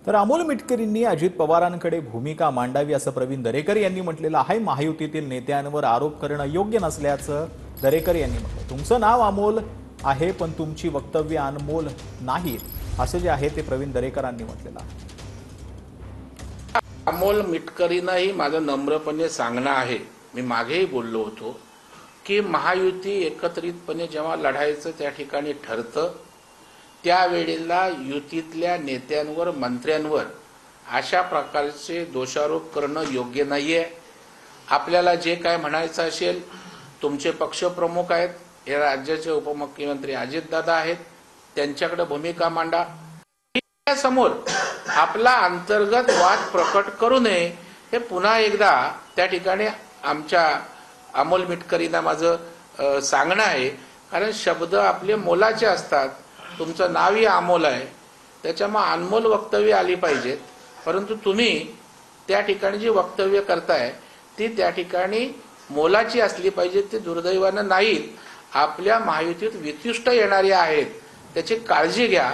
तर अमोल मिटकरींनी अजित पवारांकडे भूमिका मांडावी असं प्रवीण दरेकर यांनी म्हटलेलं आहे। महायुतीतील नेत्यांवर आरोप करणं योग्य नसल्याचं दरेकर यांनी म्हटलं। तुमचं नाव अमोल आहे पण तुमची वक्तव्य अनमोल नाहीत असं जे आहे ते प्रवीण दरेकरांनी म्हटलेलं आहे। अमोल मिटकरींनाही माझं नम्रपणे सांगणं आहे, मी मागेही बोललो होतो की महायुती एकत्रितपणे जेव्हा लढायचं त्या ठिकाणी ठरतं त्यावेळेला युतीतल्या नेत्यांवर मंत्र्यांवर अशा प्रकारचे दोषारोप करणं योग्य नाहीये। आपल्याला जे काय म्हणायचं असेल, तुमचे पक्षप्रमुख आहेत, हे राज्याचे उपमुख्यमंत्री अजितदादा आहेत, त्यांच्याकडे भूमिका मांडा। समोर आपला अंतर्गत वाद प्रकट करू नये हे पुन्हा एकदा त्या ठिकाणी आमच्या अमोल मिटकरींना माझं सांगणं आहे। कारण शब्द आपले मोलाचे असतात, तुमचं नावही अमोल आहे, त्याच्यामुळे अनमोल वक्तव्य आली पाहिजेत। परंतु तुम्ही त्या ठिकाणी जी वक्तव्य करताय ती त्या ठिकाणी मोलाची असली पाहिजे, ती दुर्दैवानं नाहीत। आपल्या महायुतीत वितुष्ट येणारी आहेत, त्याची काळजी घ्या।